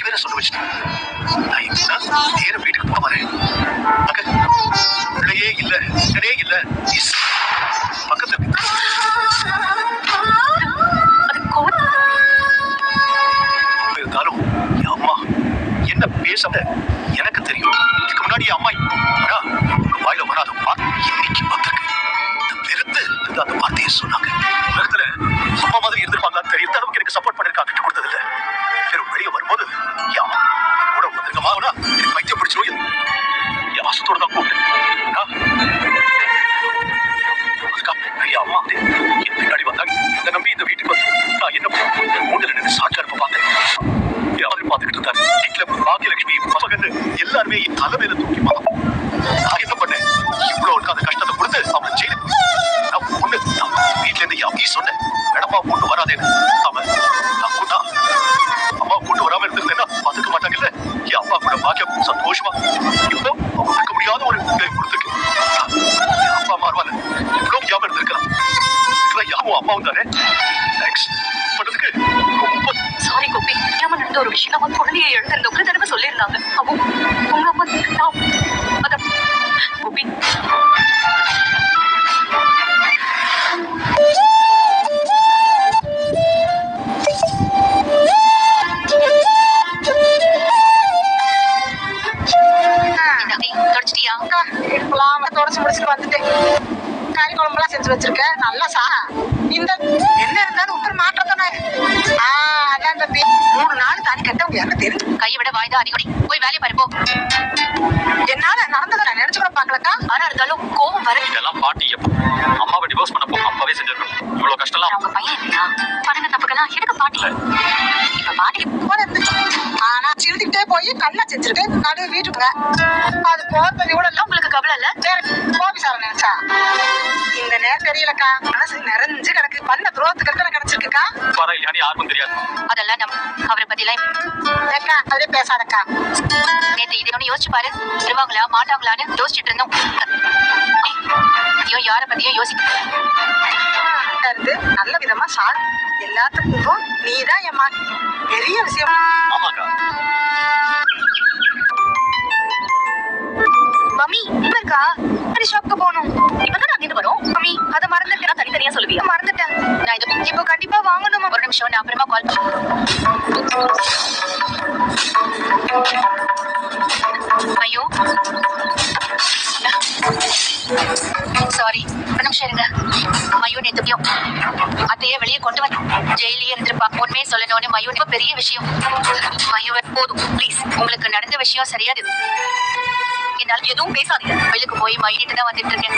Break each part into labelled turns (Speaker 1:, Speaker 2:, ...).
Speaker 1: வேற சொல்ல வச்சுட்டேன். நான் நேர வீட்டுக்கு போக வரேன். பிள்ளையே இல்ல, இல்ல, பக்கத்துல இருந்தாலும் என் அம்மா என்ன பேச எனக்கு தெரியும். இதுக்கு முன்னாடி அம்மா வாயில வராத இன்னைக்கு வந்திருக்கு. வெறுத்து அந்த வார்த்தையை சொன்னாங்க. உலகத்துல அம்மா மாதிரி இருந்திருப்பாங்களான்னு தெரியும். அளவுக்கு எனக்கு சப்போர்ட் பண்ணிருக்காங்க, கட்டு கொடுத்தது இல்ல. வெளியே வரும்போது கூட வந்திருக்கமா எனக்கு வைத்தியம் பிடிச்சிடும். என் வாசத்தோட தான் கூப்பிட்டேன். அம்மா என் பின்னாடி வந்தாங்க. இந்த நம்பி இந்த வீட்டுக்கு வந்து நான் என்ன மூணுல நின்று சாட்சி அனுப்ப பார்த்தேன். யாரும் பார்த்துக்கிட்டு இருந்தாங்க. வீட்டுல பாக்கியலட்சுமி மகன் எல்லாருமே என் தலைமையில தூக்கி நான் என்ன பண்ணேன்? இவ்வளவு இருக்க அந்த கஷ்டத்தை கொடுத்து அவனை ஜெயிலுக்கு நான் பொண்ணு வீட்டுல இருந்து யாமே சொன்னேன். மேடமா பொண்ணு வராதேன்னு. அவன் நான் கூட்டா அம்மா கூட்டு வராம இருந்திருந்தேன்னா பாத்துக்க மாட்டாங்கல்ல. என் அப்பா கூட பாக்கியம் சந்தோஷமா இப்போ அவங்க இருக்க முடியாத ஒரு கொடுத்துருக்கு. அப்பா மாறுவாங்க இவ்வளவு ஞாபகம் இருந்திருக்கலாம். யாவும் அம்மாவும் தானே. தேங்க்ஸ் பண்ணதுக்கு ரொம்ப
Speaker 2: சாரி கோபி. ஏமா நடந்த ஒரு விஷயம் அவன் குழந்தையை எழுந்திருந்த ஒரு தடவை சொல்லியிருந்தாங்க. அவன் உங்க அம்மா அத கோபி தொடச்சிட்டியா?
Speaker 3: தொடச்சு முடிச்சுட்டு வந்துட்டேன். கறி குழம்புலாம் செஞ்சு வச்சிருக்கேன். நல்லா இந்த என்ன இருந்தாலும் உப்பு மாற்றம் தானே. அதான் இந்த 3 நாள் தாண்டி கட்டவங்க யாரும் தெரியும்.
Speaker 2: கையை விட வாய்தா அடிக்கடி போய் வேலையை பாருப்போ.
Speaker 3: என்னால நடந்ததை நான் நினைச்சு கூட பாக்கலக்கா.
Speaker 2: ஆனா இருந்தாலும் கோவம் வர
Speaker 1: இதெல்லாம் பாட்டி அம்மாவை டிவோர்ஸ் பண்ணப்போ அப்பாவே செஞ்சிருக்கணும். இவ்வளவு கஷ்டம்லாம்
Speaker 2: அவங்க பையன் இல்லையா? பணங்க தப்புக்கெல்லாம் எனக்கு பாட்டி இப்ப பாட்டி
Speaker 3: போல இருந்துச்சு. ஆனா சிரித்துக்கிட்டே போய் கண்ணை செஞ்சிருக்கு. நடு வீட்டுக்குங்க அது போறது கூட எல்லாம் உங்களுக்கு கவலை இல்ல. கோபி சார் நினைச்சா இந்த நேரம் தெரியலக்கா. மனசு நிறைஞ்சு கிடக்கு. பண்ண துரோகத்துக்கு கிடைச்சிருக்குக்கா.
Speaker 1: யாருக்கும் தெரியாது.
Speaker 2: அதெல்லாம் நம்ம அவரை பத்தி
Speaker 3: எல்லாம் அதே பேசாதக்கா.
Speaker 2: நேற்று இது ஒண்ணு யோசிச்சு பாரு. வருவாங்களா மாட்டாங்களான்னு யோசிச்சுட்டு இருந்தோம். ஐயோ யார பத்தியும் யோசிக்க
Speaker 3: நல்ல விதமா சால் எல்லாத்துக்கும் நீதான் எம்மா பெரிய விஷயம்.
Speaker 1: ஆமாக்கா.
Speaker 2: மம்மி இருக்கா? ஷாப்க்கு போகணும். இப்பதான் அங்கிட்டு வரோம். மம்மி அதை மறந்துட்டேன். தனித்தனியா சொல்லுவியா? மறந்துட்டேன். நான் இது இப்போ கண்டிப்பா வாங்கணும். ஒரு நிமிஷம், நான் அப்புறமா கால் ஐயோ சாரி, ஒரு நிமிஷம் இருங்க. மயூ நேத்துப்பியும் அத்தையே வெளியே கொண்டு வந்து ஜெயிலே இருந்திருப்பா. உண்மையை சொல்லணும்னு மயூ பெரிய விஷயம். மயூ போதும் ப்ளீஸ். உங்களுக்கு நடந்த விஷயம் சரியாது. என்னால எதுவும் பேசாதீங்க. வெளிக்கு போய் மயிலிட்டு தான் வந்துட்டு இருக்கேன்.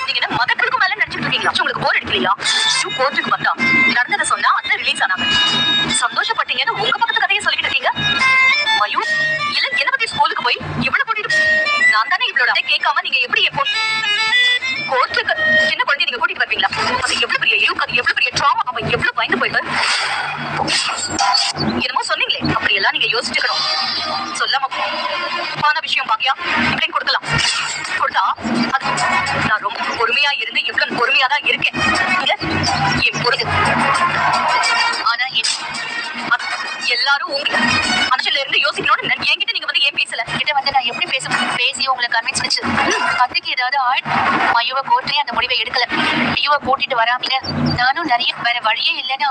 Speaker 2: நீங்க என்ன மதத்திற்கு மேல நினைச்சிட்டு இருக்கீங்களா? உங்களுக்கு போர் அடிக்கலையா? கோர்ட்டுக்கு வந்தா நடந்ததை சொன்னா அத்தை ரிலீஸ் ஆனாங்க. சந்தோஷப்பட்டீங்கன்னு உங்க பக்கத்து கதையை சொல்லிட்டு இருக்கீங்க. மயூ இல்ல என்ன பத்தி ஸ்கூலுக்கு போய் இவ்வளவு கூட்டிட்டு நான் தானே இவ்வளவு அதை கேட்காம நீங்க எப்படி கோர்ட்டுக்கு சின்ன குழந்தைய நீங்க கூட்டிட்டு வருவீங்களா? அது எவ்வளவு பெரிய இழுக்கு, அது எவ்வளவு பெரிய ட்ராமா. அவன் எவ்வளவு பயந்து போயிட்டு என்னமோ சொன்னீங்களே, அப்படி எல்லாம் நீங்க யோசிச்சுக்கணும். சொல்லாம பான விஷயம் பாக்கியா இப்படி கொடுக்கலாம். கொடுத்தா அது நான் ரொம்ப பொறுமையா இருந்து இவ்வளவு பொறுமையா தான் இருக்கேன். என் பொறுது ஆனா எல்லாரும் உங்க மனசுல இருந்து யோசிக்கணும்னு என்கிட்ட நீங்க வந்து ஏன் பேசல? கிட்ட வந்து நான் எப்படி பேசி உங்களை கன்வின்ஸ் வச்சு அத்தைக்கு ஏதாவது மயுவை கோர்ட்லயே அந்த முடிவை எடுக்கல. மயுவை கூட்டிட்டு வராமீங்க. நானும் நிறைய வேற வழியே இல்லைன்னு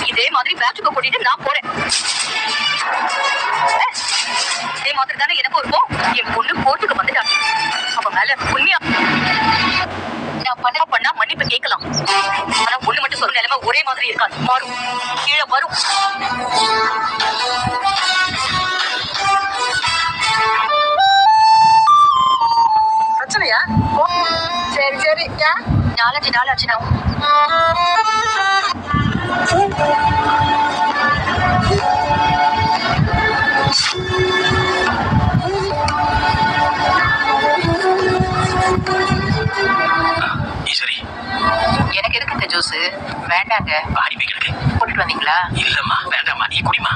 Speaker 2: இதே மாதிரி பேட்சுக்கு கூட்டிட்டு நான் போறேன். இதே மாதிரி தானே எனக்கும் இருக்கும். என் பொண்ணு கோர்ட்டுக்கு வந்துட்டாங்க. அவ மேல உண்மையா நான் பண்ணா மன்னிப்பு கேட்கலாம். ஆனா ஒண்ணு மட்டும் சொல்ற நிலைமை ஒரே மாதிரி இருக்காது. மாறும், கீழே வரும்.
Speaker 3: பிரச்சனையா? சரி
Speaker 2: 4-5 நாள் ஆச்சுனா எனக்கு எதுக்கு இந்த ஜூஸ்? வேண்டாங்க.
Speaker 1: ஆடி வைக்கிறதுக்கு
Speaker 2: போட்டுட்டு வந்தீங்களா?
Speaker 1: இல்லம்மா வேண்டாம்மா, நீ குடிமா.